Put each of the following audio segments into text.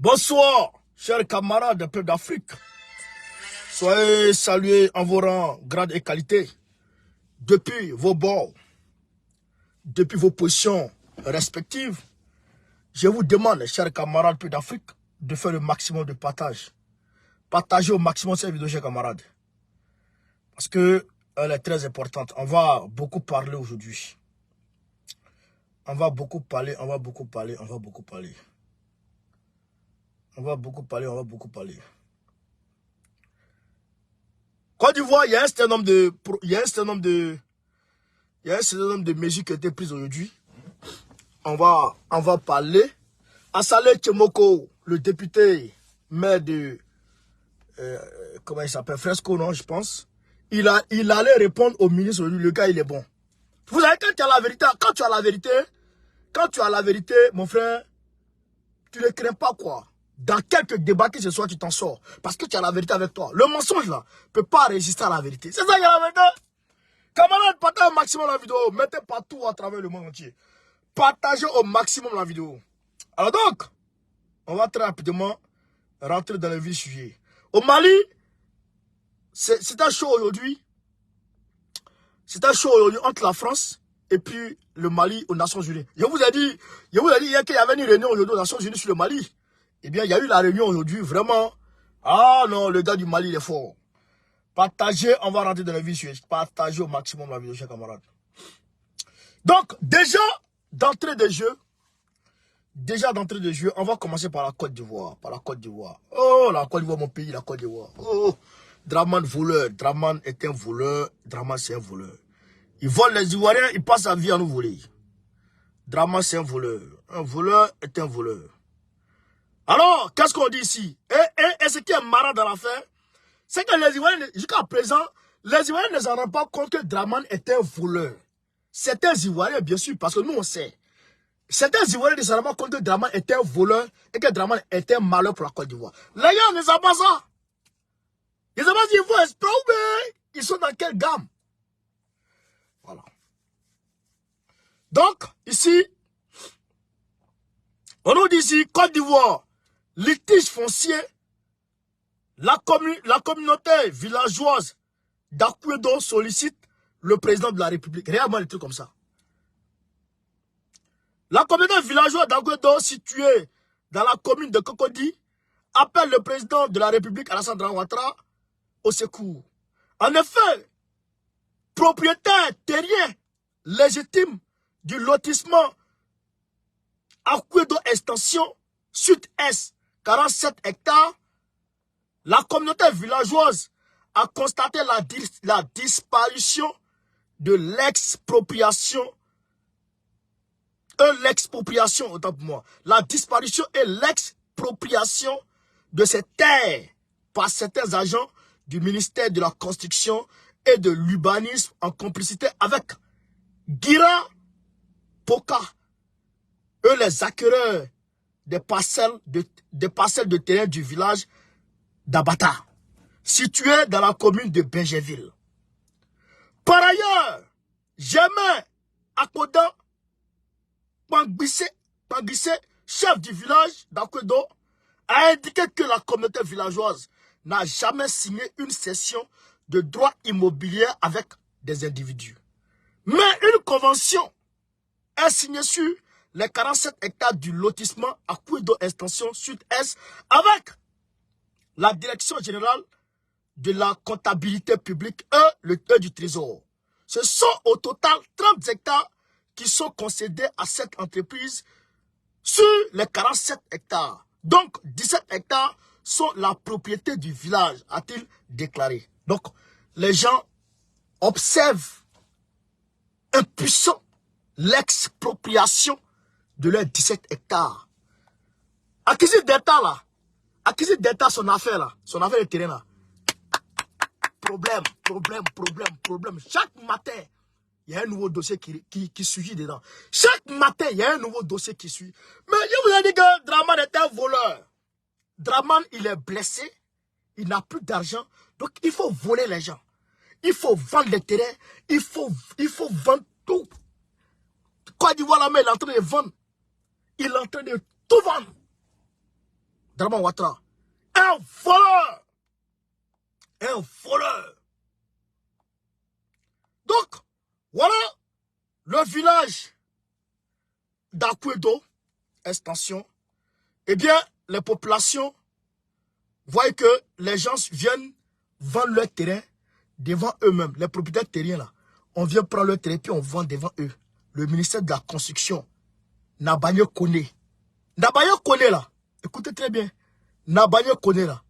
Bonsoir, chers camarades des peuples d'Afrique. Soyez salués en vos rangs, grades et qualités. Depuis vos bords, depuis vos positions respectives, je vous demande, chers camarades des peuples d'Afrique, de faire le maximum de partage. Partagez au maximum cette vidéo, chers camarades. Parce que elle est très importante. On va beaucoup parler aujourd'hui. On va beaucoup parler. Côte d'Ivoire, il y a un certain nombre de mesures qui ont été prises aujourd'hui. On va parler. Assalé Tchemoko, le député maire de comment il s'appelle, Fresco, non, je pense. Il allait répondre au ministre aujourd'hui. Le gars, il est bon. Vous savez, quand tu as la vérité, mon frère, tu ne crains pas quoi. Dans quelques débats que ce soit, tu t'en sors. Parce que tu as la vérité avec toi. Le mensonge, là, ne peut pas résister à la vérité. C'est ça qu'il y a la vérité. Camarades, partagez au maximum la vidéo. Mettez partout à travers le monde entier. Partagez au maximum la vidéo. Alors donc, on va très rapidement rentrer dans le vif du sujet. Au Mali, c'est un show aujourd'hui. C'est un show aujourd'hui entre la France et puis le Mali aux Nations Unies. Je vous ai dit hier qu'il y avait une réunion aujourd'hui aux Nations Unies sur le Mali. Eh bien, il y a eu la réunion aujourd'hui, vraiment. Ah non, le gars du Mali, il est fort. Partagez, on va rentrer dans le vif du sujet. Partagez au maximum la vidéo, chers camarades. Donc, déjà, d'entrée de jeu, on va commencer par la Côte d'Ivoire. Oh, la Côte d'Ivoire, mon pays, la Côte d'Ivoire. Oh, Draman voleur. Draman est un voleur. Draman, c'est un voleur. Il vole les Ivoiriens, il passe sa vie à nous voler. Draman, c'est un voleur. Un voleur est un voleur. Alors, qu'est-ce qu'on dit ici? Et ce qui est marrant dans l'affaire, c'est que les Ivoiriens, jusqu'à présent, les Ivoiriens ne s'en rendent pas compte que Draman est un voleur. Certains Ivoiriens, bien sûr, parce que nous, on sait. Certains Ivoiriens ne se rendent pas compte que Draman est un voleur et que Draman est un malheur pour la Côte d'Ivoire. Les gars ne savent pas ça. Ils ne savent pas s'ils vont espérer. Ils sont dans quelle gamme? Voilà. Donc, ici, on nous dit ici, Côte d'Ivoire, litige foncier, la communauté villageoise d'Akouedo sollicite le président de la République. Réellement, des trucs comme ça. La communauté villageoise d'Akouedo, située dans la commune de Cocody, appelle le président de la République, Alassane Ouattara, au secours. En effet, propriétaire terrien légitime du lotissement Akouedo Extension Sud-Est, 47 hectares, la communauté villageoise a constaté la disparition de l'expropriation. Autant pour moi. La disparition et l'expropriation de ces terres par certains agents du ministère de la Construction et de l'Urbanisme en complicité avec Gira Poka, eux les acquéreurs des parcelles de terrain du village d'Abata, situé dans la commune de Benjeville. Par ailleurs, Germain Akoda Panguissé, chef du village d'Akouedo, a indiqué que la communauté villageoise n'a jamais signé une cession de droits immobiliers avec des individus. Mais une convention est signée sur les 47 hectares du lotissement Akouedo Extension Sud-Est avec la direction générale de la comptabilité publique et le du trésor. Ce sont au total 30 hectares qui sont concédés à cette entreprise sur les 47 hectares. Donc, 17 hectares sont la propriété du village, a-t-il déclaré. Donc, les gens observent impuissant l'expropriation de leurs 17 hectares. Acquisition d'État là, acquisition d'État son affaire de terrain là. Problème. Chaque matin, il y a un nouveau dossier qui surgit dedans. Chaque matin, il y a un nouveau dossier qui suit. Mais je vous ai dit que Draman est un voleur. Draman, il est blessé. Il n'a plus d'argent. Donc, il faut voler les gens. Il faut vendre les terrains. Il faut vendre tout. Côte d'Ivoire, là, il est en train de vendre. Il est en train de tout vendre. Draman Ouattara. Un voleur. Un voleur. Donc, voilà le village d'Akwedo, extension. Eh bien, les populations voient que les gens viennent vendre leur terrain devant eux-mêmes. Les propriétaires terriens, là, on vient prendre leur terrain puis on vend devant eux. Le ministère de la Construction, Nabanyo Kone. Nabanyo Kone, là, écoutez très bien. Nabanyo Kone, là,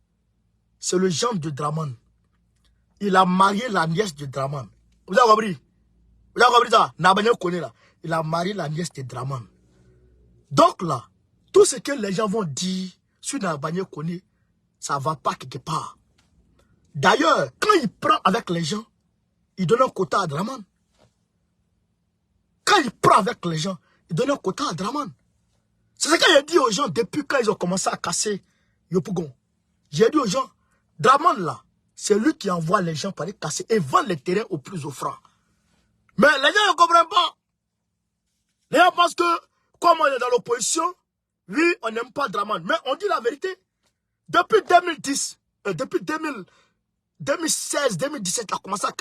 c'est le gendre de Draman. Il a marié la nièce de Draman. Vous avez compris? Vous avez compris ça? Nabanyo Kone, là, il a marié la nièce de Draman. Donc là, tout ce que les gens vont dire sur Nabanyo Kone, ça ne va pas quelque part. D'ailleurs, quand il prend avec les gens, il donne un quota à Draman. Quand il prend avec les gens, il donne un quota à Draman. C'est ce que j'ai dit aux gens depuis quand ils ont commencé à casser Yopougon. J'ai dit aux gens, Draman là, c'est lui qui envoie les gens pour aller casser et vendre les terrains au plus offrant. Mais les gens ne comprennent pas. Les gens pensent que, comme on est dans l'opposition, oui, on n'aime pas Draman. Mais on dit la vérité. Depuis 2010, depuis 2016, 2017, il a commencé à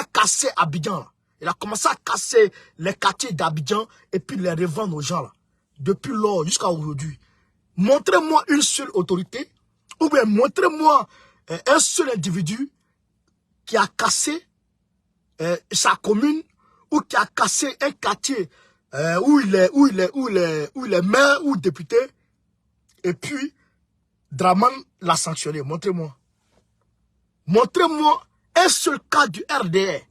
casser, Abidjan. Là. Il a commencé à casser les quartiers d'Abidjan et puis les revendre aux gens. Là. Depuis lors jusqu'à aujourd'hui. Montrez-moi une seule autorité ou bien montrez-moi un seul individu qui a cassé sa commune ou qui a cassé un quartier où il est maire ou député et puis Draman l'a sanctionné. Montrez-moi. Montrez-moi un seul cas du RDR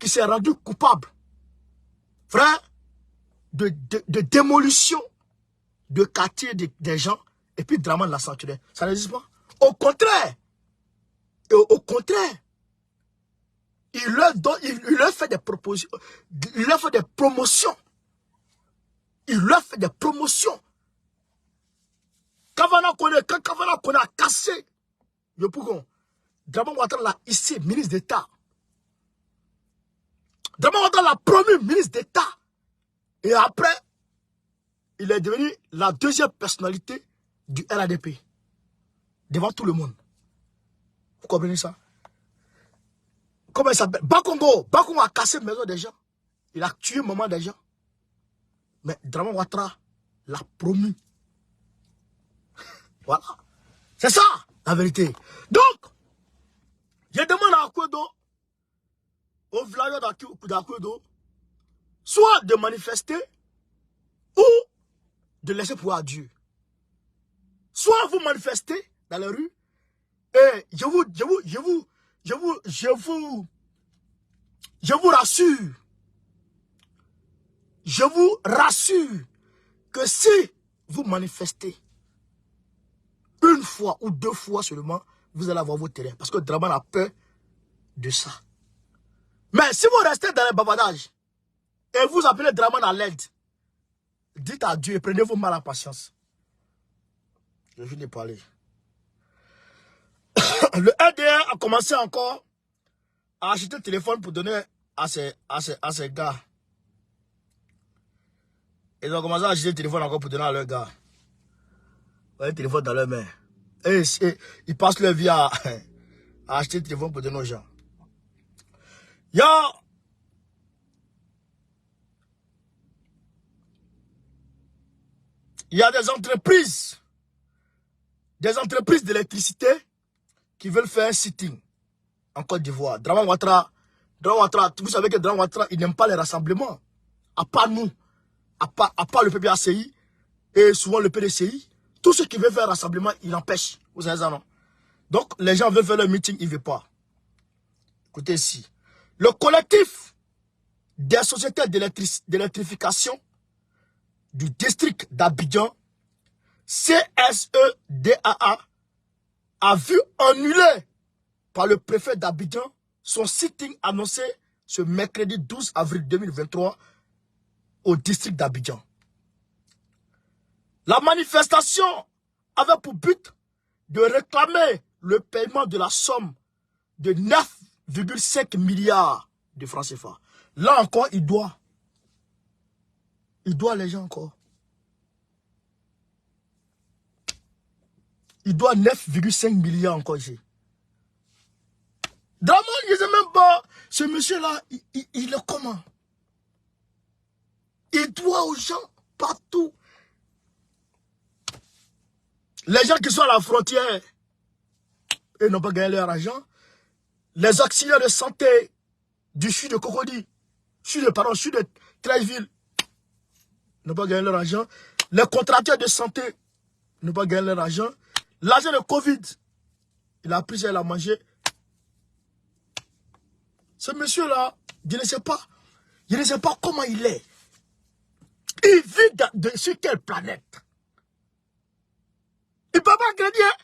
qui s'est rendu coupable, frère, de démolition de quartier des gens et puis Draman l'a sanctionné. Ça n'existe pas. Au contraire, il leur fait des propositions, il leur fait des promotions. Il leur fait des promotions. Quand Kavana Kone a cassé Yopougon, Draman Ouattara l'a ici, ministre d'État. Draman Ouattara l'a promu ministre d'État. Et après, il est devenu la deuxième personnalité du RADP. Devant tout le monde. Vous comprenez ça? Comment il s'appelle? Bakongo. Bakongo a cassé la maison des gens. Il a tué maman des gens. Mais Draman Ouattara l'a promu. Voilà. C'est ça, la vérité. Donc, je demande à Akwedo, au village d'Akwedo, soit de manifester ou de laisser pouvoir à Dieu. Soit vous manifestez dans les rues et je vous rassure que si vous manifestez une fois ou deux fois seulement, vous allez avoir vos terrains. Parce que Draman a peur de ça. Mais si vous restez dans les bavardages et vous appelez Draman à l'aide, dites à Dieu et prenez-vous mal en patience. Je finis de parler. Le RDR a commencé encore à acheter un téléphone pour donner à ses gars. Ils ont commencé à acheter un téléphone encore pour donner à leurs gars. Un téléphone dans leurs mains. Et ils passent leur vie à acheter un téléphone pour donner aux gens. Il y a des entreprises d'électricité qui veulent faire un sitting en Côte d'Ivoire. Draman Ouattara, vous savez que Draman Ouattara, il n'aime pas les rassemblements. À part nous, à part le PPACI et souvent le PDCI, tous ceux qui veulent faire un rassemblement, il empêche. Vous savez ça, non? Donc, les gens veulent faire leur meeting, il ne veut pas. Écoutez ici. Le collectif des sociétés d'électrification du district d'Abidjan, CSEDAA, a vu annuler par le préfet d'Abidjan son sitting annoncé ce mercredi 12 avril 2023 au district d'Abidjan. La manifestation avait pour but de réclamer le paiement de la somme de 9,5 milliards de francs CFA. Là encore, il doit les gens encore. Il doit 9,5 milliards encore ici. Dramane, je ne sais même pas. Ce monsieur-là, il est comment? Il doit aux gens partout. Les gens qui sont à la frontière, ils n'ont pas gagné leur argent. Les auxiliaires de santé du sud de Cocody, sud de Treichville, n'ont pas gagné leur argent. Les contracteurs de santé n'ont pas gagné leur argent. L'argent de Covid, il a pris, il a mangé. Ce monsieur-là, je ne sais pas. Je ne sais pas comment il est. Il vit sur quelle planète? Il ne peut pas crédit. Hein?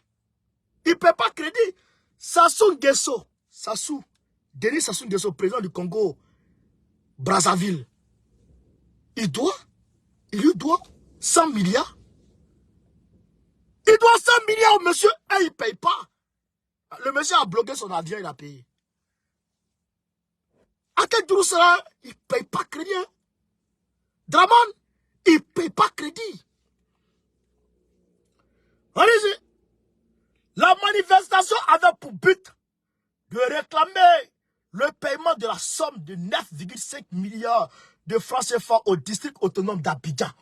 Il ne peut pas crédit. Sassou Nguesso. Denis Sassou Nguesso, président du Congo, Brazzaville. Il lui doit 100 milliards. Il doit 100 milliards au monsieur et il ne paye pas. Le monsieur a bloqué son avion, il a payé. À quel jour sera, il ne paye pas crédit. Hein? Dramane, il ne paye pas crédit. Allez-y. La manifestation avait pour but de réclamer le paiement de la somme de 9,5 milliards de francs CFA au district autonome d'Abidjan.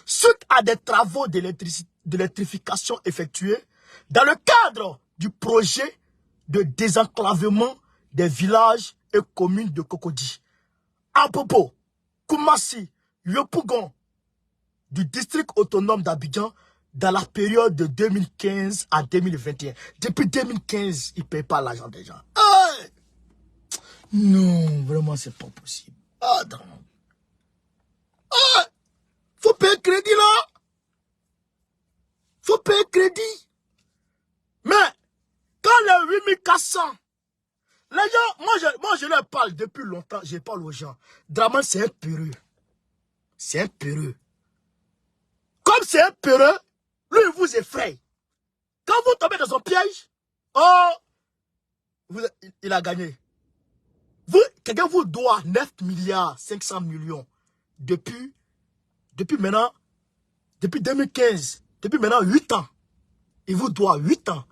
Suite à des travaux d'électrification effectués dans le cadre du projet de désenclavement des villages et communes de Cocody. Apopo, Koumassi, Yopougon, du district autonome d'Abidjan dans la période de 2015 à 2021. Depuis 2015, ils ne payent pas l'argent des gens. Hey! Non, vraiment, c'est pas possible. Ah, non. Ah! Faut payer crédit, là. Faut payer crédit. Mais, quand les 8400, les gens, moi je leur parle depuis longtemps, je parle aux gens. Dramane, c'est un peureux. C'est un peureux. Comme c'est un peureux, lui, il vous effraie. Quand vous tombez dans son piège, oh, il a gagné. Quelqu'un vous doit 9 milliards 500 millions depuis maintenant, depuis 2015, depuis maintenant 8 ans. Il vous doit 8 ans.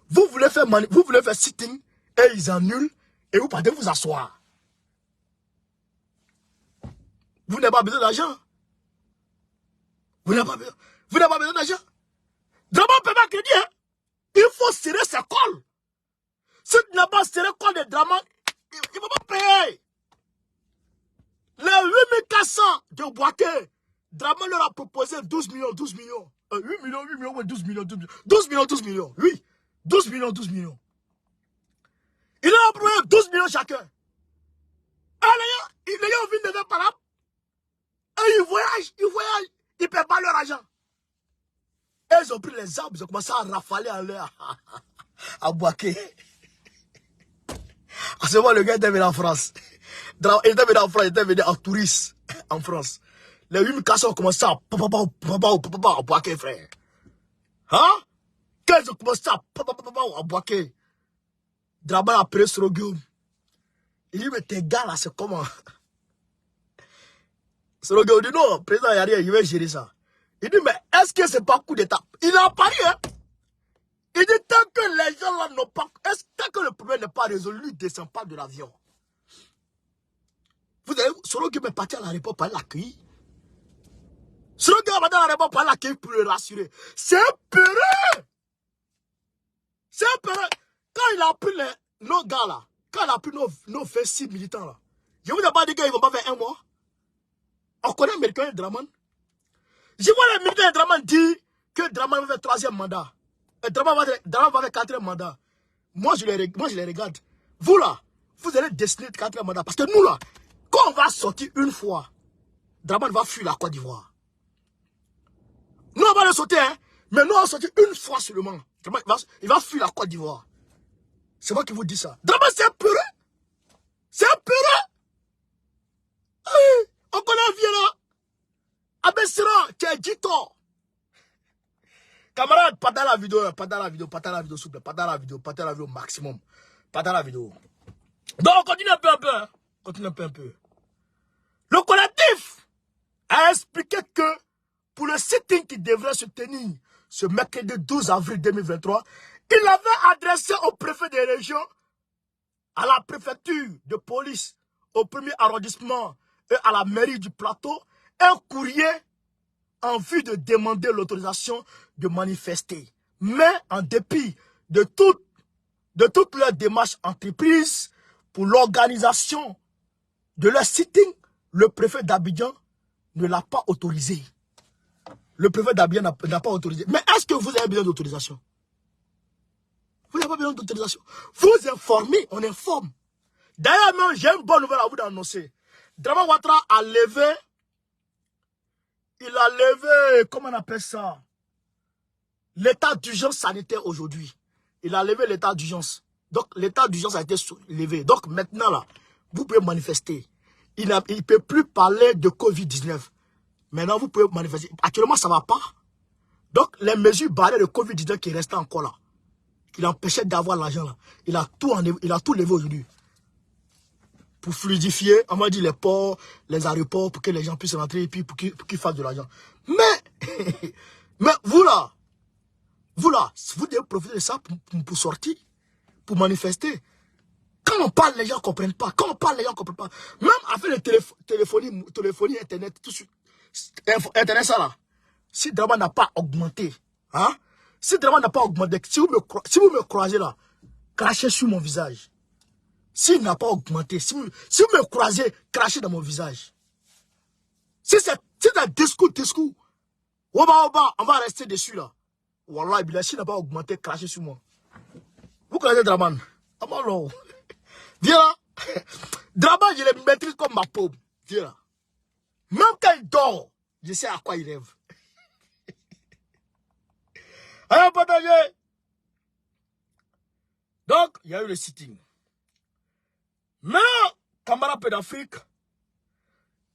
Vous voulez faire sitting et ils annulent et vous partez vous asseoir. Vous n'avez pas besoin d'argent. Vous n'avez pas besoin d'argent. Dramane ne peut pas crédit. Hein? Il faut serrer ses cols. Si tu n'as pas serré le col de Dramane, il ne va pas payer. Les 8400 de Boaké, Dramane leur a proposé 12 millions. 8 millions, 12 millions. 12 millions, oui. 12 millions. Il leur a proposé 12 millions chacun. Et les gens viennent de faire par là. Et ils voyagent. Ils ne paient pas leur argent. Et ils ont pris les arbres, ils ont commencé à rafaler en l'air. À Boaké. À ce moment, le gars était venu en France. Il était venu en touriste en France. Les 8400 ont commencé à Boaké, frère. Hein? Quand ils ont commencé à Boaké, Dramane a pris Sorogueum. Il dit, mais tes gars là, c'est comment? Sorogueum dit, non, président, il n'y a rien, il va gérer ça. Il dit, mais est-ce que c'est pas coup d'état? Il a pari, hein? Il dit, tant que les gens là n'ont pas... Tant que le problème n'est pas résolu, ne descend pas de l'avion. Vous allez... Sorogueum est parti à l'aéroport pour aller l'accueillir. Sorogueum est parti à l'aéroport pour aller l'accueillir pour le rassurer. C'est un peureux! C'est un peureux! Quand il a pris nos gars là, quand il a pris nos 26 militants là, je vous ai pas dit qu'ils ne vont pas faire un mois. On connaît l'Américain Dramane. Je vois les militants de Dramane dire que Dramane va faire 3e mandat. Et Dramane va faire 4e mandat. Moi, je les regarde. Vous là, vous allez dessiner le 4e mandat. Parce que nous là, quand on va sortir une fois, Dramane va fuir la Côte d'Ivoire. Nous, on va le sauter, hein. Mais nous, on va sortir une fois seulement. Dramane, il va fuir la Côte d'Ivoire. C'est moi qui vous dis ça. Dramane, c'est un peureux. C'est un peureux. On connaît un vieux là. Abessira, tu es dit tort. Camarade, pas dans la vidéo, s'il vous plaît. Pas dans la vidéo maximum. Pas dans la vidéo. Donc, on continue un peu. Le collectif a expliqué que pour le sitting qui devrait se tenir ce mercredi 12 avril 2023, il avait adressé au préfet des régions, à la préfecture de police, au premier arrondissement et à la mairie du plateau, un courrier en vue de demander l'autorisation de manifester. Mais en dépit de toutes leurs démarches entreprises pour l'organisation de leur sitting, le préfet d'Abidjan ne l'a pas autorisé. Le préfet d'Abidjan n'a pas autorisé. Mais est-ce que vous avez besoin d'autorisation? Vous n'avez pas besoin d'autorisation. Vous informez, on informe. D'ailleurs, même, j'ai une bonne nouvelle à vous annoncer. Draman Ouattara a levé, comment on appelle ça? L'état d'urgence sanitaire aujourd'hui. Il a levé l'état d'urgence. Donc, l'état d'urgence a été levé. Donc, maintenant, là, vous pouvez manifester. Il ne peut plus parler de Covid-19. Maintenant, vous pouvez manifester. Actuellement, ça ne va pas. Donc, les mesures barrées de Covid-19 qui restaient encore là, qui l'empêchaient d'avoir l'argent là, il a tout levé aujourd'hui. Pour fluidifier, on va dire les ports, les aéroports, pour que les gens puissent rentrer et puis pour qu'ils fassent de l'argent. Mais vous là, vous devez profiter de ça pour sortir, pour manifester. Quand on parle, les gens ne comprennent pas. Quand on parle, les gens ne comprennent pas. Même avec les téléphonie, Internet, tout Internet, ça là. Si Draman n'a pas augmenté, hein? Si Draman n'a pas augmenté, si vous me croisez là, crachez sur mon visage. S'il n'a pas augmenté, si vous me croisez, crachez dans mon visage. Si c'est un discours, on va rester dessus là. Wallah, s'il n'a pas augmenté, crachez sur moi. Vous connaissez Draman? Alors, viens là. Draman, je le maîtrise comme ma paume. Viens là. Même quand il dort, je sais à quoi il rêve. Allez, partager. Donc, il y a eu le sitting. Mais, camarade d'Afrique,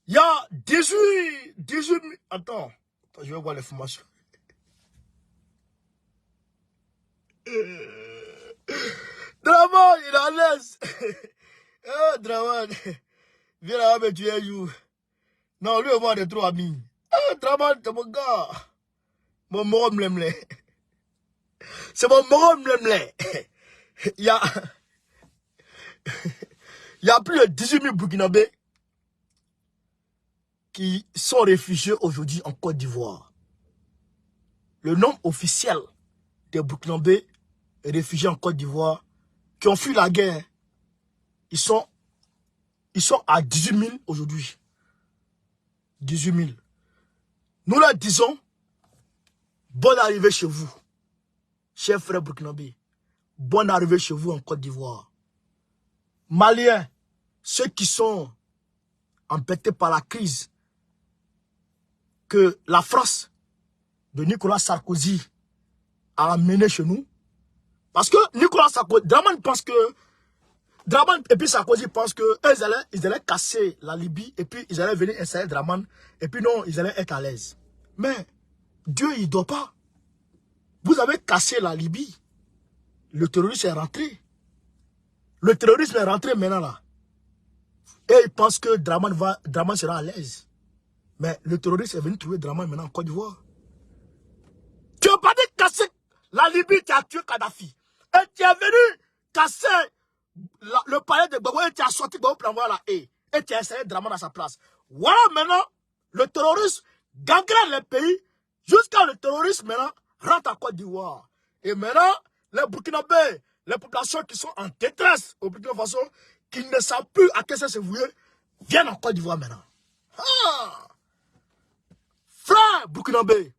il y a 18 000... Attends, je vais voir l'information. Draman, il est à l'aise. Ah, Draman. Viens là, mais tu es un jour. Non, lui et moi, on est trop amis. Ah, Draman, c'est mon gars. Mon morom lemle. C'est mon morom lemle. Il y a plus de 18 000 Burkinabés qui sont réfugiés aujourd'hui en Côte d'Ivoire. Le nombre officiel des Burkinabés réfugiés en Côte d'Ivoire qui ont fui la guerre, ils sont à 18 000 aujourd'hui. 18 000. Nous leur disons, bonne arrivée chez vous, chers frères burkinabés. Bonne arrivée chez vous en Côte d'Ivoire. Maliens, ceux qui sont embêtés par la crise que la France de Nicolas Sarkozy a amené chez nous. Parce que Nicolas Sarkozy, Draman et puis Sarkozy pensent qu'ils allaient casser la Libye et puis ils allaient venir installer Draman et puis non, ils allaient être à l'aise. Mais Dieu, il ne doit pas. Vous avez cassé la Libye. Le terrorisme est rentré. Le terrorisme est rentré maintenant là. Et ils pensent que Draman sera à l'aise. Mais le terroriste est venu trouver Draman maintenant en Côte d'Ivoire. Tu n'as pas dit casser la Libye qui a tué Kadhafi. Et tu es venu casser le palais de Gbagbo et tu as sorti Gbagbo pour envoyer la haie. Et tu as installé Draman à sa place. Voilà maintenant, le terroriste gangrène les pays jusqu'à le terroriste maintenant rentre en Côte d'Ivoire. Et maintenant, les Burkinabés, les populations qui sont en détresse au Burkina Faso, qui ne savent plus à quel sens se vouer, viennent en Côte d'Ivoire maintenant. Ah! Frère Burkinabé,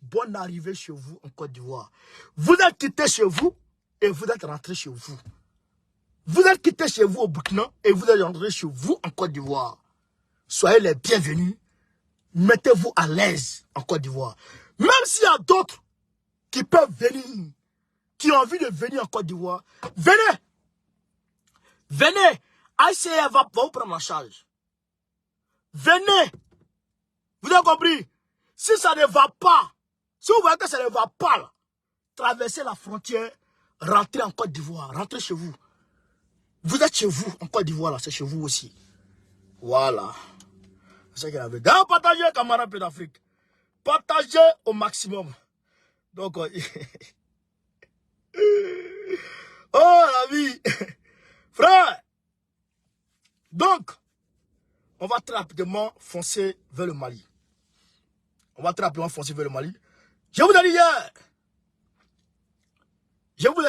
bonne arrivée chez vous en Côte d'Ivoire. Vous êtes quitté chez vous et vous êtes rentré chez vous. Vous êtes quitté chez vous au Burkina et vous êtes rentré chez vous en Côte d'Ivoire. Soyez les bienvenus. Mettez-vous à l'aise en Côte d'Ivoire. Même s'il y a d'autres qui peuvent venir, qui ont envie de venir en Côte d'Ivoire, venez. Venez. ICR va vous prendre en charge. Venez. Vous avez compris? Si ça ne va pas, si vous voyez que ça ne va pas, là, traversez la frontière, rentrez en Côte d'Ivoire, rentrez chez vous. Vous êtes chez vous en Côte d'Ivoire, là, c'est chez vous aussi. Voilà. C'est ce qu'il avait dit. Partagez, camarades d'Afrique. Partagez au maximum. Donc, oh la vie. Frère. Donc, on va très rapidement foncer vers le Mali. On va très rapidement foncer vers le Mali. Je vous ai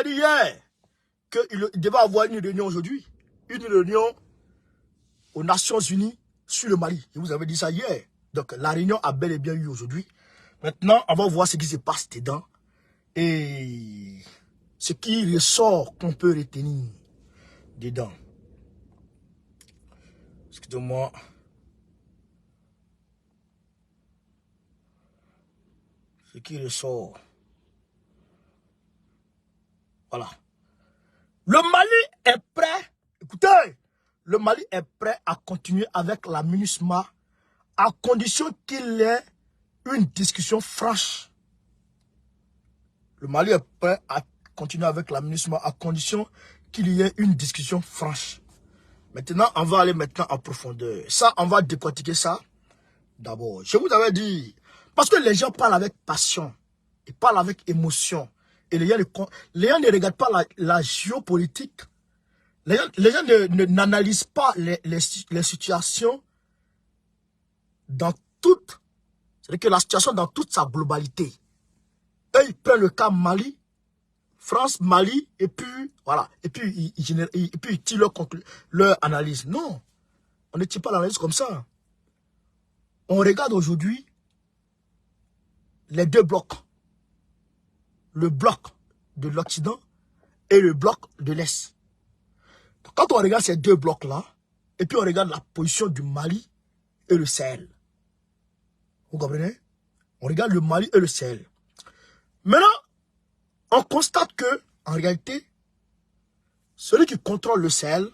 dit hier qu'il devait avoir une réunion aujourd'hui. Une réunion aux Nations Unies sur le Mali. Je vous avais dit ça hier. Donc, la réunion a bel et bien eu aujourd'hui. Maintenant, on va voir ce qui se passe dedans. Et ce qui ressort qu'on peut retenir dedans. Excusez-moi. Ce qui ressort. Voilà. Le Mali est prêt. Écoutez, le Mali est prêt à continuer avec la MINUSMA à condition qu'il y ait une discussion franche. Le Mali est prêt à continuer avec la MINUSMA à condition qu'il y ait une discussion franche. Maintenant, on va aller maintenant en profondeur. Ça, on va décortiquer ça d'abord. Je vous avais dit, parce que les gens parlent avec passion, ils parlent avec émotion. Et les gens ne regardent pas la géopolitique. Les gens n'analysent pas les situations dans toute, c'est-à-dire que la situation dans toute sa globalité. Eux, ils prennent le cas Mali, France, Mali, et puis, voilà. Et puis, ils tirent leur analyse. Non, on ne tire pas l'analyse comme ça. On regarde aujourd'hui les deux blocs. Le bloc de l'Occident et le bloc de l'Est. Quand on regarde ces deux blocs-là, et puis on regarde la position du Mali et le Sahel. Vous comprenez? On regarde le Mali et le Sahel. Maintenant, on constate que, en réalité, celui qui contrôle le Sahel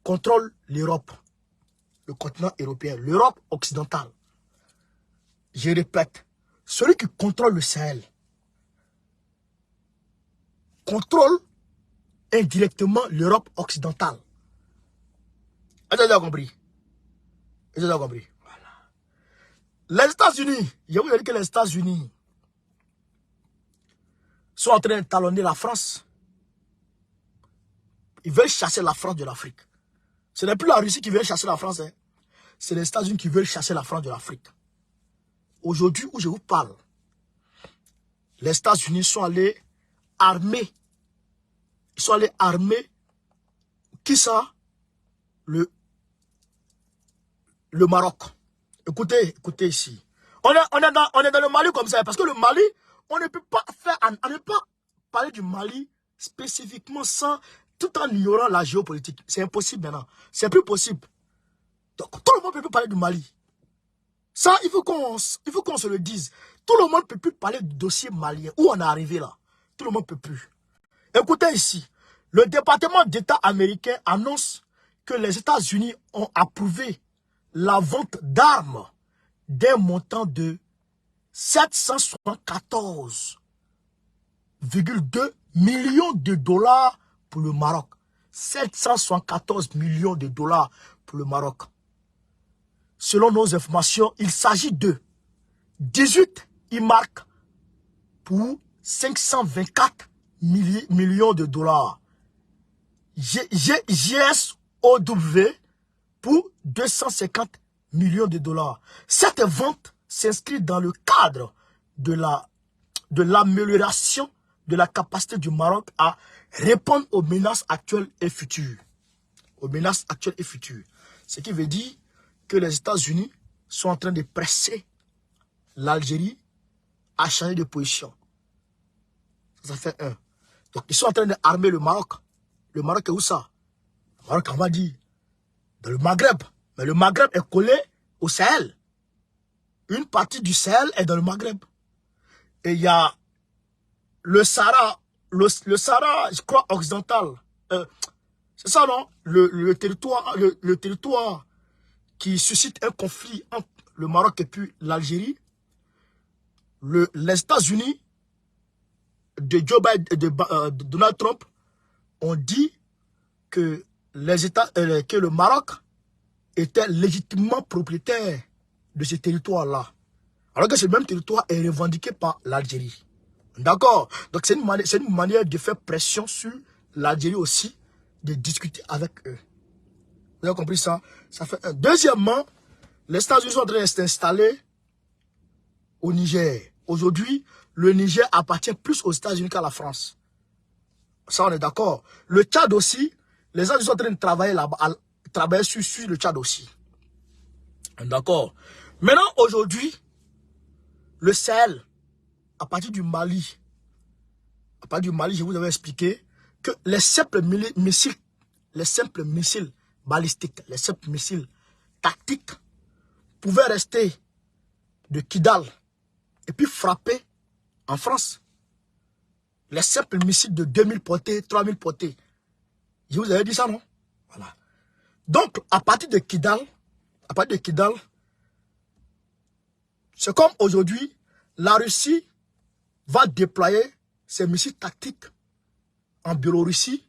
contrôle l'Europe, le continent européen, l'Europe occidentale. Je répète, celui qui contrôle le Sahel contrôle indirectement l'Europe occidentale. Est-ce que vous avez compris? Est-ce que vous avez compris? Voilà. Les États-Unis, je vous ai dit que les États-Unis sont en train de talonner la France. Ils veulent chasser la France de l'Afrique. Ce n'est plus la Russie qui veut chasser la France. Hein. C'est les États-Unis qui veulent chasser la France de l'Afrique. Aujourd'hui où je vous parle, les États-Unis sont allés armer. Ils sont allés armer. Qui ça? Le Maroc. Écoutez ici. On est dans le Mali comme ça. Parce que le Mali, on ne peut pas parler du Mali spécifiquement tout en ignorant la géopolitique. C'est impossible maintenant. C'est plus possible. Donc, tout le monde ne peut plus parler du Mali. Ça, il faut qu'on se le dise. Tout le monde ne peut plus parler du dossier malien. Où on est arrivé là? Tout le monde ne peut plus. Écoutez ici. Le département d'État américain annonce que les États-Unis ont approuvé la vente d'armes d'un montant de 774,2 millions de dollars pour le Maroc. 774 millions de dollars pour le Maroc. Selon nos informations, il s'agit de 18 IMARC pour 524 millions de dollars. GSOW pour 250 millions de dollars. Cette vente s'inscrit dans le cadre de l'amélioration de la capacité du Maroc à répondre aux menaces actuelles et futures. Aux menaces actuelles et futures. Ce qui veut dire que les États-Unis sont en train de presser l'Algérie à changer de position. Ça fait un. Donc, ils sont en train d'armer le Maroc. Le Maroc est où ça? Le Maroc, on va dire, dans le Maghreb. Mais le Maghreb est collé au Sahel. Une partie du Sahel est dans le Maghreb. Et il y a le Sahara, le Sahara, je crois, occidental. C'est ça, non? Le territoire qui suscite un conflit entre le Maroc et puis l'Algérie. Les États-Unis de Donald Trump ont dit que que le Maroc était légitimement propriétaire de ce territoire-là. Alors que ce même territoire est revendiqué par l'Algérie. D'accord? Donc c'est une manière de faire pression sur l'Algérie aussi, de discuter avec eux. Vous avez compris ça? Ça fait un. Deuxièmement, les États-Unis sont en train de s'installer au Niger. Aujourd'hui, le Niger appartient plus aux États-Unis qu'à la France. Ça, on est d'accord. Le Tchad aussi, les États-Unis sont en train de travailler là-bas, travailler sur le Tchad aussi. D'accord. Maintenant, aujourd'hui, le Sahel, à partir du Mali, je vous avais expliqué que les simples missiles balistiques, les simples missiles tactiques pouvaient rester de Kidal et puis frapper en France. Les simples missiles de 2000 portées, 3000 portées. Je vous avais dit ça, non? Voilà. Donc, à partir de Kidal, c'est comme aujourd'hui, la Russie va déployer ses missiles tactiques en Biélorussie,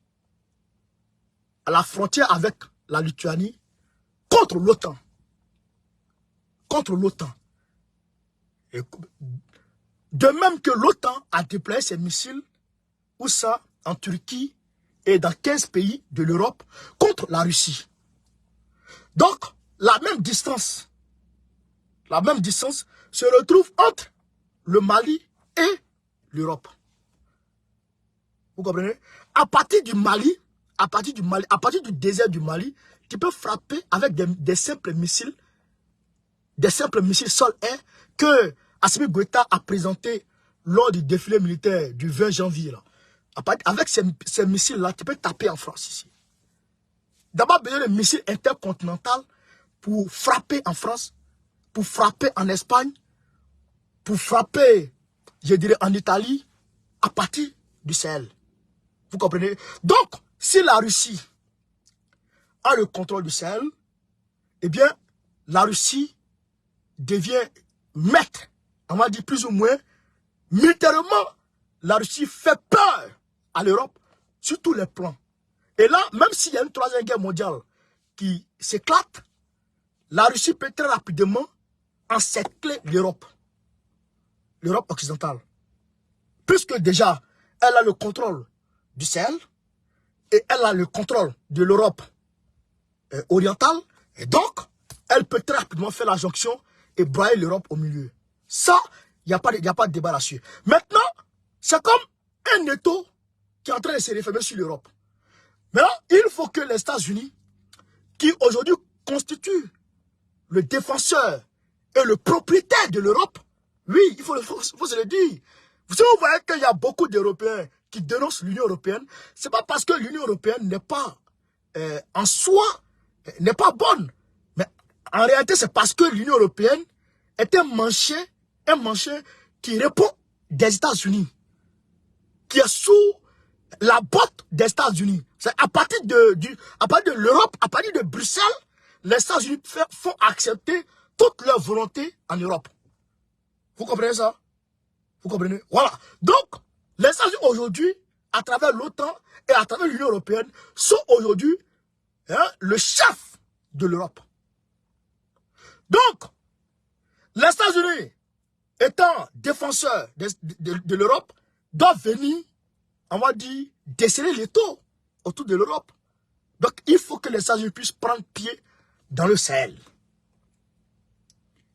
à la frontière avec la Lituanie, contre l'OTAN. Contre l'OTAN. De même que l'OTAN a déployé ses missiles, où ça, en Turquie et dans 15 pays de l'Europe, contre la Russie. Donc, la même distance se retrouve entre le Mali et l'Europe. Vous comprenez? À partir du désert du Mali, tu peux frapper avec des simples missiles sol-air que Assimi Goïta a présenté lors du défilé militaire du 20 janvier. Là. Avec ces missiles-là, tu peux taper en France ici. D'abord, besoin de missiles intercontinentaux pour frapper en France, pour frapper en Espagne, pour frapper, je dirais, en Italie, à partir du Sahel. Vous comprenez? Donc, si la Russie a le contrôle du Sahel, eh bien, la Russie devient maître, on va dire plus ou moins, militairement, la Russie fait peur à l'Europe sur tous les plans. Et là, même s'il y a une troisième guerre mondiale qui s'éclate, la Russie peut très rapidement encercler l'Europe occidentale. Puisque déjà, elle a le contrôle du Sahel et elle a le contrôle de l'Europe orientale. Et donc, elle peut très rapidement faire la jonction et broyer l'Europe au milieu. Ça, il n'y a pas de débat là-dessus. Maintenant, c'est comme un étau qui est en train de se refermer sur l'Europe. Maintenant, il faut que les États-Unis, qui aujourd'hui constituent le défenseur et le propriétaire de l'Europe, oui, il faut se le dire. Si vous voyez qu'il y a beaucoup d'Européens qui dénoncent l'Union européenne, ce n'est pas parce que l'Union européenne n'est pas en soi, n'est pas bonne. Mais en réalité, c'est parce que l'Union européenne est un manché qui répond des États-Unis, qui est sous la botte des États-Unis. C'est à partir de l'Europe, à partir de Bruxelles, les États-Unis font accepter toute leur volonté en Europe. Vous comprenez ça? Vous comprenez? Voilà. Donc, les États-Unis aujourd'hui, à travers l'OTAN et à travers l'Union européenne, sont aujourd'hui le chef de l'Europe. Donc, les États-Unis, étant défenseurs de l'Europe, doivent venir, on va dire, desserrer les taux autour de l'Europe. Donc, il faut que les États-Unis puissent prendre pied dans le Sahel.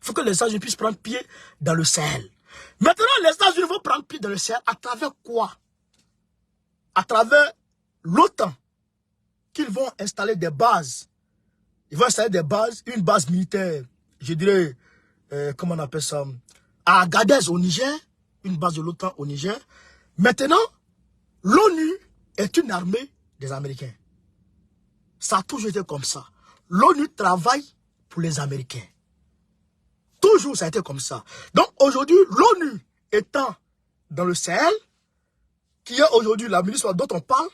Il faut que les États-Unis puissent prendre pied dans le Sahel. Maintenant, les États-Unis vont prendre pied dans le Sahel à travers quoi? À travers l'OTAN, qu'ils vont installer des bases. Ils vont installer des bases, une base militaire, je dirais, comment on appelle ça, à Agadez au Niger, une base de l'OTAN au Niger. Maintenant, l'ONU est une armée des Américains. Ça a toujours été comme ça. L'ONU travaille pour les Américains. Toujours, ça a été comme ça. Donc, aujourd'hui, l'ONU étant dans le Sahel, qui est aujourd'hui la MINUSMA dont on parle,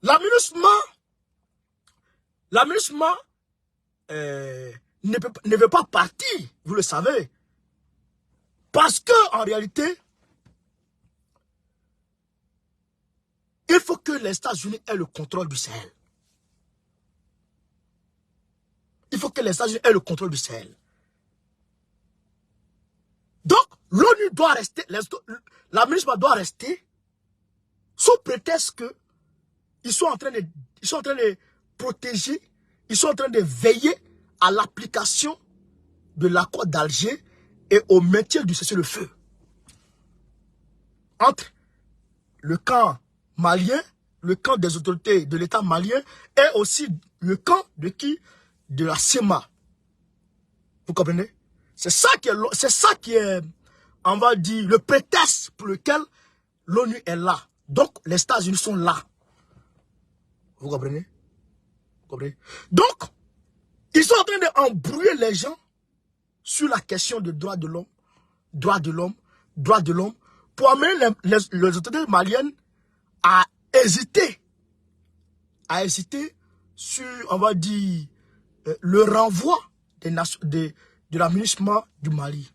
la MINUSMA ne veut pas partir, vous le savez. Parce que en réalité, il faut que les États-Unis aient le contrôle du Sahel. Il faut que les États-Unis aient le contrôle du Sahel. l'ONU doit rester, la MINUSMA doit rester sous prétexte que ils sont en train de protéger, ils sont en train de veiller à l'application de l'accord d'Alger et au maintien du cessez-le-feu entre le camp malien, le camp des autorités de l'État malien et aussi le camp de qui? De la CEMA. Vous comprenez? C'est ça qui est, on va dire, le prétexte pour lequel l'ONU est là. Donc, les États-Unis sont là. Vous comprenez? Vous comprenez? Donc, ils sont en train d'embrouiller les gens sur la question de droits de l'homme, droits de l'homme, droits de l'homme, pour amener les autorités maliennes à hésiter sur, on va dire, le renvoi de la MINUSMA du Mali.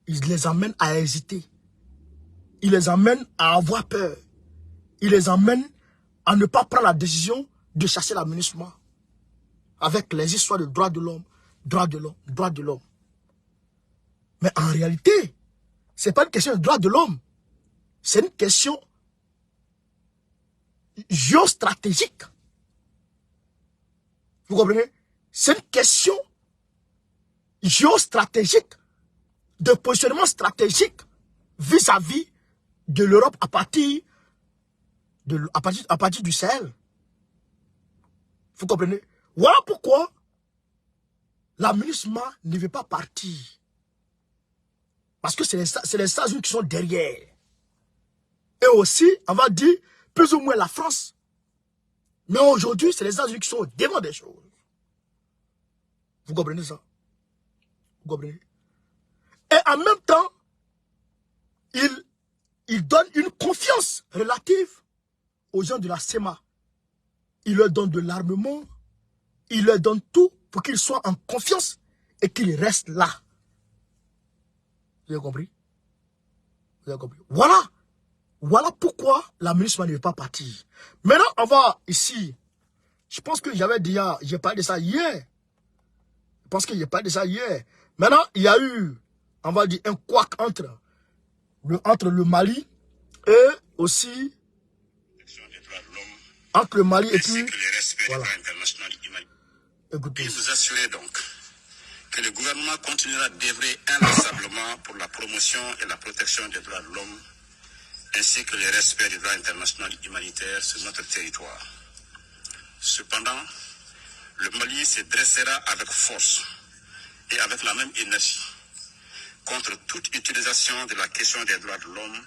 Ils les amènent à hésiter. Ils les amènent à avoir peur. Ils les amènent à ne pas prendre la décision de chasser la MINUSMA. Avec les histoires de droits de l'homme, droits de l'homme, droits de l'homme. Mais en réalité, ce n'est pas une question de droits de l'homme. C'est une question géostratégique. Vous comprenez? C'est une question géostratégique, de positionnement stratégique vis-à-vis de l'Europe à partir du Sahel. Vous comprenez? Voilà pourquoi la MINUSMA ne veut pas partir. Parce que c'est les États-Unis qui sont derrière. Et aussi, on va dire, plus ou moins la France. Mais aujourd'hui, c'est les États-Unis qui sont devant des choses. Vous comprenez ça? Vous comprenez? Et en même temps, il donne une confiance relative aux gens de la CEMA. Il leur donne de l'armement, il leur donne tout pour qu'ils soient en confiance et qu'ils restent là. Vous avez compris? Vous avez compris? Voilà. Voilà pourquoi la MINUSMA ne veut pas partir. Maintenant, on va ici. Je pense que j'ai parlé de ça hier. Je pense que j'ai parlé de ça hier. Maintenant, il y a eu, on va dire, un couac entre le Mali et aussi entre le Mali et puis voilà. Écoutez. Et vous assurez donc que le gouvernement continuera d'œuvrer inlassablement pour la promotion et la protection des droits de l'homme ainsi que le respect du droit international humanitaire sur notre territoire. Cependant, le Mali se dressera avec force et avec la même énergie contre toute utilisation de la question des droits de l'homme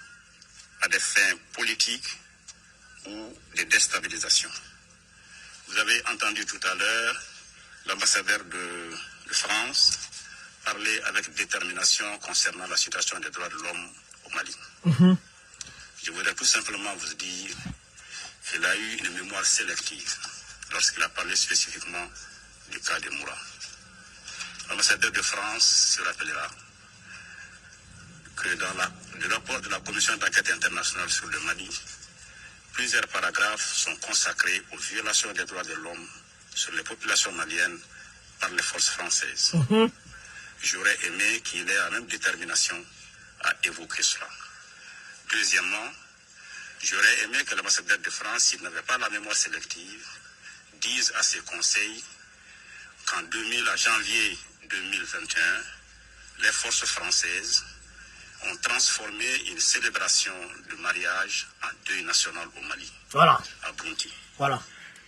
à des fins politiques ou de déstabilisation. Vous avez entendu tout à l'heure l'ambassadeur de France parler avec détermination concernant la situation des droits de l'homme au Mali. Je voudrais tout simplement vous dire qu'il a eu une mémoire sélective lorsqu'il a parlé spécifiquement du cas de Moura. L'ambassadeur de France se rappellera que dans le rapport de la Commission d'enquête internationale sur le Mali, plusieurs paragraphes sont consacrés aux violations des droits de l'homme sur les populations maliennes par les forces françaises. J'aurais aimé qu'il ait la même détermination à évoquer cela. Deuxièmement, j'aurais aimé que l'ambassadeur de France, s'il n'avait pas la mémoire sélective, dise à ses conseils qu'en janvier 2021, les forces françaises ont transformé une célébration de mariage en deuil national au Mali. Voilà. À Bounti. Voilà.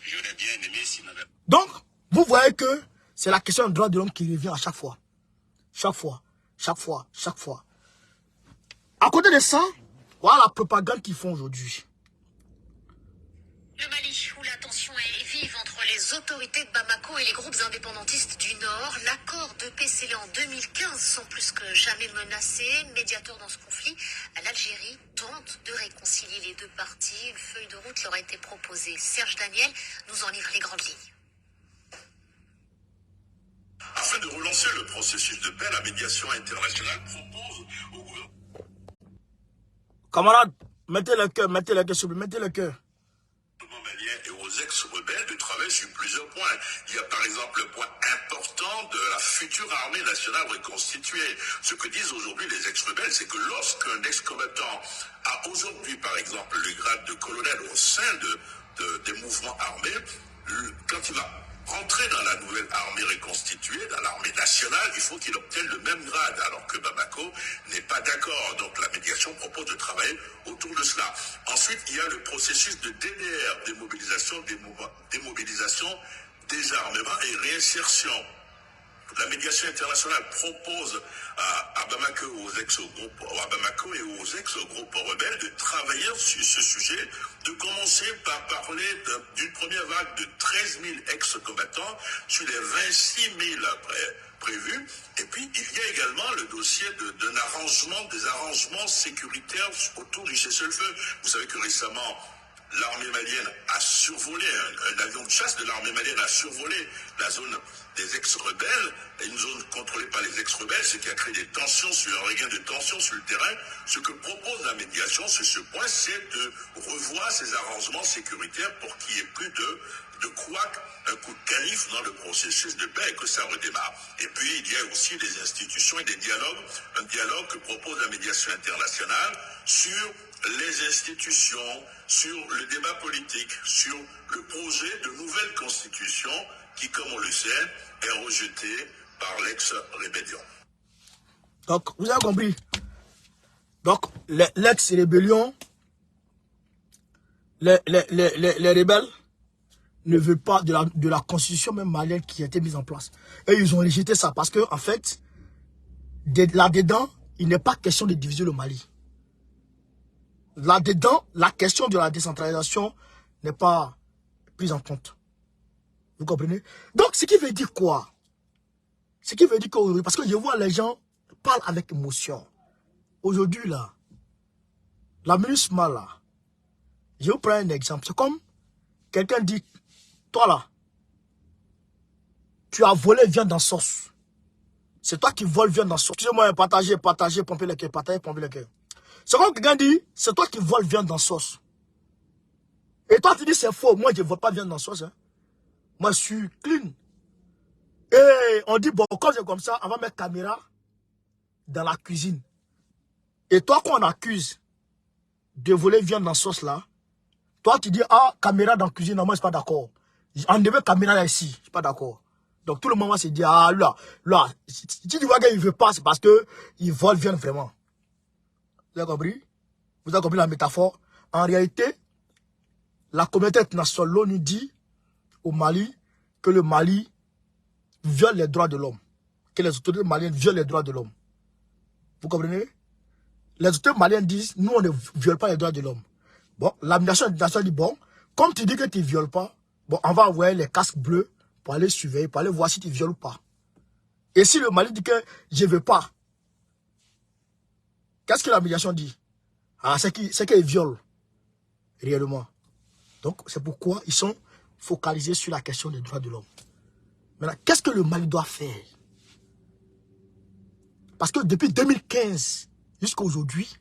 J'aurais bien aimé s'il n'avait... Donc, vous voyez que c'est la question du droit de l'homme qui revient à chaque fois. Chaque fois. Chaque fois. Chaque fois. À côté de ça, voilà la propagande qu'ils font aujourd'hui. Le Mali, où la tension est vive entre les autorités de Bamako et les groupes indépendantistes du Nord, l'accord de paix scellé en 2015 semble plus que jamais menacé. Médiateur dans ce conflit, l'Algérie tente de réconcilier les deux parties. Une feuille de route leur a été proposée. Serge Daniel nous en livre les grandes lignes. Afin de relancer le processus de paix, la médiation internationale propose au gouvernement... Camarades, mettez le cœur, s'il vous plaît, mettez le cœur. malien et aux ex-rebelles de travailler sur plusieurs points. Il y a par exemple le point important important de la future armée nationale reconstituée. Ce que disent aujourd'hui les ex-rebelles, c'est que lorsqu'un ex-combattant a aujourd'hui, par exemple, le grade de colonel au sein des mouvements armés, quand il va rentrer dans la nouvelle armée reconstituée, dans l'armée nationale, il faut qu'il obtienne le même grade, alors que Bamako n'est pas d'accord. Donc la médiation propose de travailler autour de cela. Ensuite, il y a le processus de DDR, démobilisation, désarmement et réinsertion. La médiation internationale propose à Bamako et aux ex-groupes rebelles de travailler sur ce sujet, de commencer par parler d'une première vague de 13 000 ex-combattants sur les 26 000 prévus. Et puis, il y a également le dossier des arrangements sécuritaires autour du cessez-le-feu. Vous savez que récemment, l'armée malienne a survolé, un avion de chasse de l'armée malienne a survolé la zone des ex-rebelles, une zone contrôlée par les ex-rebelles, ce qui a créé des tensions, un regain de tensions sur le terrain. Ce que propose la médiation sur ce point, c'est de revoir ces arrangements sécuritaires pour qu'il n'y ait plus de couac, un coup de canif dans le processus de paix et que ça redémarre. Et puis, il y a aussi des institutions et des dialogues, un dialogue que propose la médiation internationale sur les institutions, sur le débat politique, sur le projet de nouvelle constitution qui, comme on le sait, est rejeté par l'ex-rébellion. Donc, vous avez compris. Donc, l'ex-rébellion, les rebelles ne veulent pas de la constitution même malienne qui a été mise en place. Et ils ont rejeté ça parce que, en fait, là-dedans, il n'est pas question de diviser le Mali. Là-dedans, la question de la décentralisation n'est pas prise en compte. Vous comprenez? Donc, ce qui veut dire quoi? Ce qui veut dire qu'aujourd'hui, parce que je vois les gens parlent avec émotion. Aujourd'hui, là, la MINUSMA, là, je vous prends un exemple. C'est comme quelqu'un dit, toi, là, tu as volé viande en sauce. C'est toi qui voles viande en sauce. Excusez-moi, partager, pomper le cœur, partager, pomper le cœur. C'est comme quelqu'un dit, c'est toi qui voles viande en sauce. Et toi, tu dis, c'est faux. Moi, je ne vole pas viande en sauce. Hein. Moi, je suis clean. Et on dit, bon, quand c'est comme ça, on va mettre caméra dans la cuisine. Et toi, quand on accuse de voler viande en sauce, là, toi, tu dis, ah, caméra dans la cuisine, non, moi, je ne suis pas d'accord. On devait caméra là, ici, je ne suis pas d'accord. Donc, tout le monde va se dire, ah, là, si tu vois qu'il ne veut pas, c'est parce qu'il vole viande vraiment. Vous avez compris? Vous avez compris la métaphore? En réalité, la communauté internationale, l'ONU dit au Mali que le Mali viole les droits de l'homme. Que les autorités maliennes violent les droits de l'homme. Vous comprenez? Les autorités maliennes disent, nous, on ne viole pas les droits de l'homme. Bon, l'administration internationale dit, bon, comme tu dis que tu ne violes pas, bon, on va envoyer les casques bleus pour aller surveiller, pour aller voir si tu violes ou pas. Et si le Mali dit que je ne veux pas, qu'est-ce que la médiation dit? Ah, c'est qu'ils violent réellement. Donc, c'est pourquoi ils sont focalisés sur la question des droits de l'homme. Maintenant, qu'est-ce que le Mali doit faire? Parce que depuis 2015 jusqu'à aujourd'hui,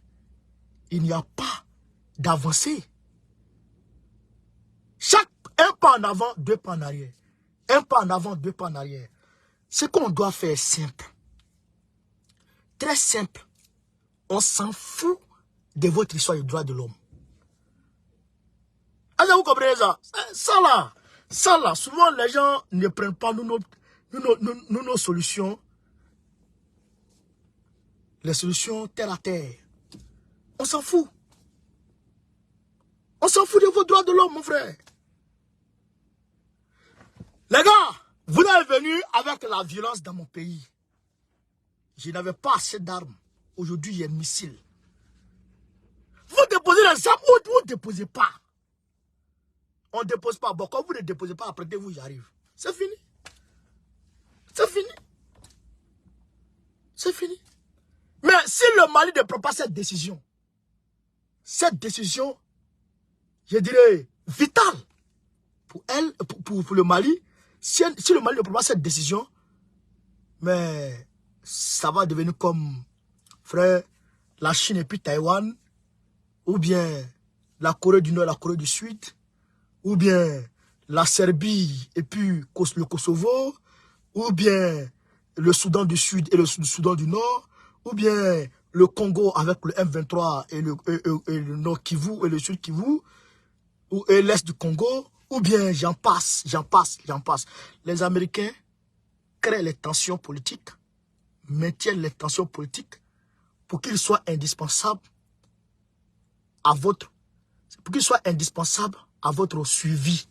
il n'y a pas d'avancée. Un pas en avant, deux pas en arrière. Un pas en avant, deux pas en arrière. Ce qu'on doit faire est simple. Très simple. On s'en fout de votre histoire des droits de l'homme. Est-ce que vous comprenez ça? Ça là, souvent les gens ne prennent pas nos solutions. Les solutions terre à terre. On s'en fout. On s'en fout de vos droits de l'homme, mon frère. Les gars, vous êtes venus avec la violence dans mon pays. Je n'avais pas assez d'armes. Aujourd'hui, il y a un missile. Vous déposez les armes ou vous ne déposez pas. On ne dépose pas. Bon, quand vous ne déposez pas, après vous, j'arrive. C'est fini. C'est fini. C'est fini. Mais si le Mali ne prend pas cette décision, je dirais, vitale pour elle, pour le Mali, si le Mali ne prend pas cette décision, mais ça va devenir comme, frère, la Chine et puis Taïwan, ou bien la Corée du Nord et la Corée du Sud, ou bien la Serbie et puis le Kosovo, ou bien le Soudan du Sud et le Soudan du Nord, ou bien le Congo avec le M23 et le Nord Kivu et le Sud Kivu, et l'Est du Congo, ou bien j'en passe. Les Américains créent les tensions politiques, maintiennent les tensions politiques pour qu'ils soient indispensables à votre suivi.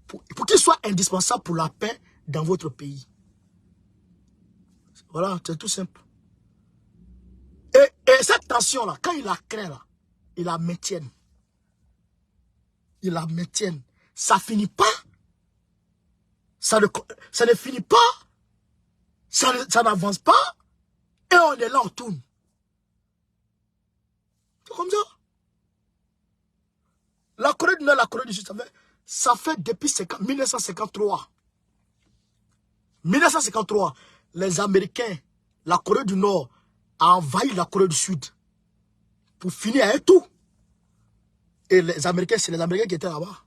Pour qu'ils soient indispensables pour la paix dans votre pays. Voilà, c'est tout simple. Et cette tension-là, quand ils la créent, là, ils la maintiennent. Ils la maintiennent. Ça finit pas. Ça ne finit pas. Ça n'avance pas. Et on est là, on tourne. C'est comme ça. La Corée du Nord, la Corée du Sud, ça fait depuis 1953. 1953, les Américains, la Corée du Nord, a envahi la Corée du Sud pour finir avec tout. Et les Américains, c'est les Américains qui étaient là-bas.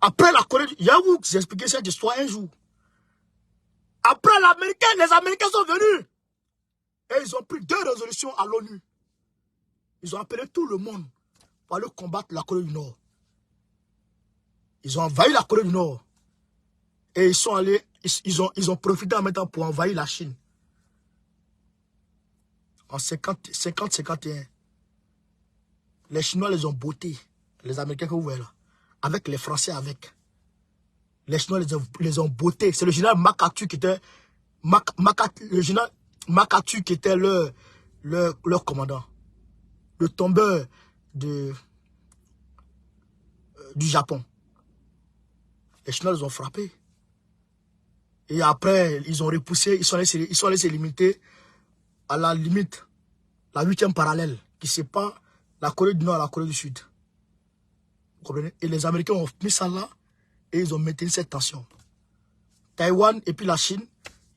Après la Corée du Nord, il y a où j'ai expliqué cette histoire un jour. Après les Américains sont venus. Et ils ont pris 2 résolutions à l'ONU. Ils ont appelé tout le monde pour aller combattre la Corée du Nord. Ils ont envahi la Corée du Nord. Et ils sont allés, ils ont profité en même temps pour envahir la Chine. En 50-51. Les Chinois les ont bottés. Les Américains que vous voyez là. Avec les Français avec. Les Chinois les ont bottés. C'est le général MacArthur qui était... le général MacArthur qui était leur commandant. Le tombeur du Japon. Les Chinois les ont frappés. Et après, ils ont repoussé, ils sont allés se limiter à la limite, la 8e parallèle, qui sépare la Corée du Nord et la Corée du Sud. Vous comprenez? Et les Américains ont mis ça là, et ils ont maintenu cette tension. Taïwan et puis la Chine,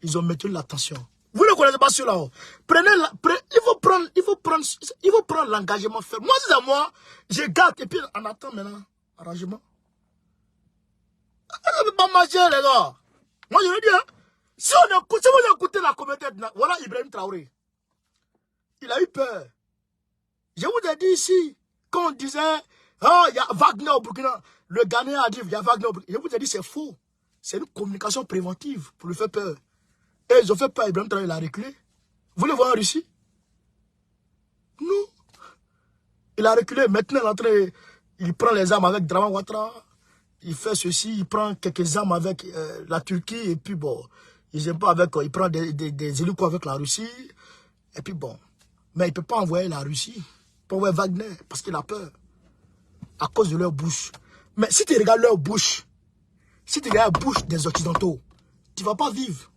ils ont maintenu la tension. Vous ne connaissez pas cela. Il faut prendre l'engagement ferme. Moi, c'est à moi, je garde, et puis on attend maintenant, arrangement. On ne peut pas manger, les gars. Moi, je veux dire, si vous écoutez la communauté, voilà Ibrahim Traoré. Il a eu peur. Je vous ai dit ici, quand on disait, oh, il y a Wagner au Burkina, le Ghanéen a dit, il y a Wagner au Burkina. Je vous ai dit, c'est faux. C'est une communication préventive pour lui faire peur. Et ils ont fait peur, Ibrahim Traoré, il a reculé. Vous le voyez en Russie? Non. Il a reculé. Maintenant, il prend les armes avec Draman Ouattara. Il fait ceci, il prend quelques armes avec la Turquie, et puis bon, il prend des hélicos avec la Russie, et puis bon. Mais il ne peut pas envoyer la Russie, il peut envoyer Wagner, parce qu'il a peur, à cause de leur bouche. Mais si tu regardes leur bouche, si tu regardes la bouche des Occidentaux, tu ne vas pas vivre.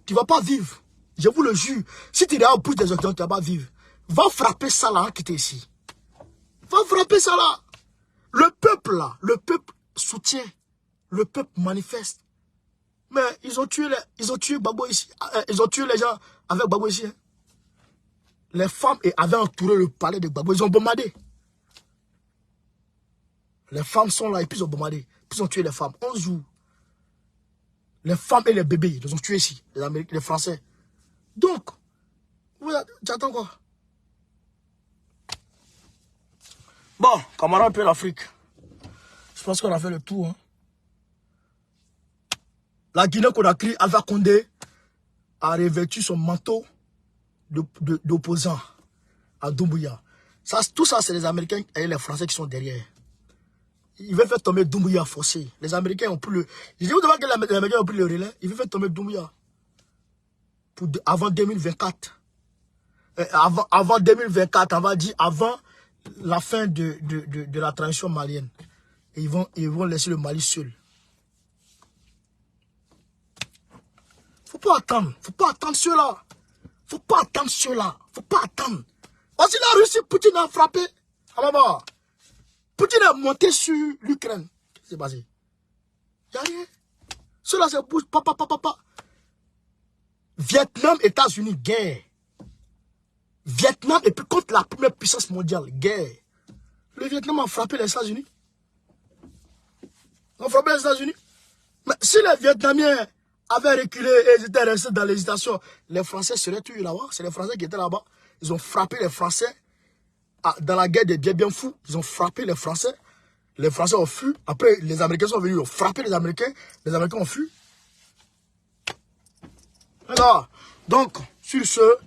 Tu ne vas pas vivre. Je vous le jure, si tu regardes la bouche des Occidentaux, tu ne vas pas vivre. Va frapper ça là, qui était ici. Va frapper ça là. Le peuple là, le peuple soutient, le peuple manifeste. Mais ils ont tué Gbagbo ici, ils ont tué les gens avec Gbagbo ici. Hein. Les femmes avaient entouré le palais de Gbagbo, ils ont bombardé. Les femmes sont là et puis ils ont bombardé, puis ils ont tué les femmes, 11 jours. Les femmes et les bébés, ils les ont tués ici, les Américains, les Français. Donc, j'attends quoi? Bon, camarade, puis l'Afrique. Je pense qu'on a fait le tour. Hein. La Guinée-Conakry, Alpha Condé a revêtu son manteau d'opposant à Doumbouya. Tout ça, c'est les Américains et les Français qui sont derrière. Ils veulent faire tomber Doumbouya forcé. Les Américains ont pris le... Je dis, vous devant que les Américains ont pris le relais. Ils veulent faire tomber Doumbouya. Avant 2024. Avant 2024, on va dire avant la fin de la transition malienne. Et ils vont laisser le Mali seul. Faut pas attendre cela. Faut pas attendre cela. Faut pas attendre. Aussi la Russie, Poutine a frappé. Poutine a monté sur l'Ukraine. Qu'est-ce qui s'est passé? Il n'y a rien. Cela se bouge. Papa. Vietnam, États-Unis, guerre. Vietnam, et puis contre la première puissance mondiale, guerre. Le Vietnam a frappé les États-Unis. Ils ont frappé les États-Unis. Mais si les Vietnamiens avaient reculé et ils étaient restés dans l'hésitation, les Français seraient tués là-bas. C'est les Français qui étaient là-bas. Ils ont frappé les Français dans la guerre des bien fous. Ils ont frappé les Français. Les Français ont fui. Après, les Américains sont venus. Ils ont frappé les Américains. Les Américains ont fui. Alors, donc, sur ce,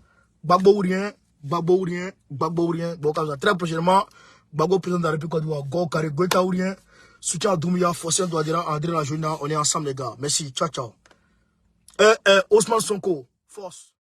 Gbagbo ou rien, Gbagbo ou rien, Gbagbo ou rien. Bon, très prochainement, Gbagbo président de la République d'Ivoire, Go Kare, Goïta ou rien. Soutien à Doumbouya, Fossé Douadira, André Lajouna. On est ensemble, les gars. Merci. Ciao, ciao. Ousmane Sonko, force.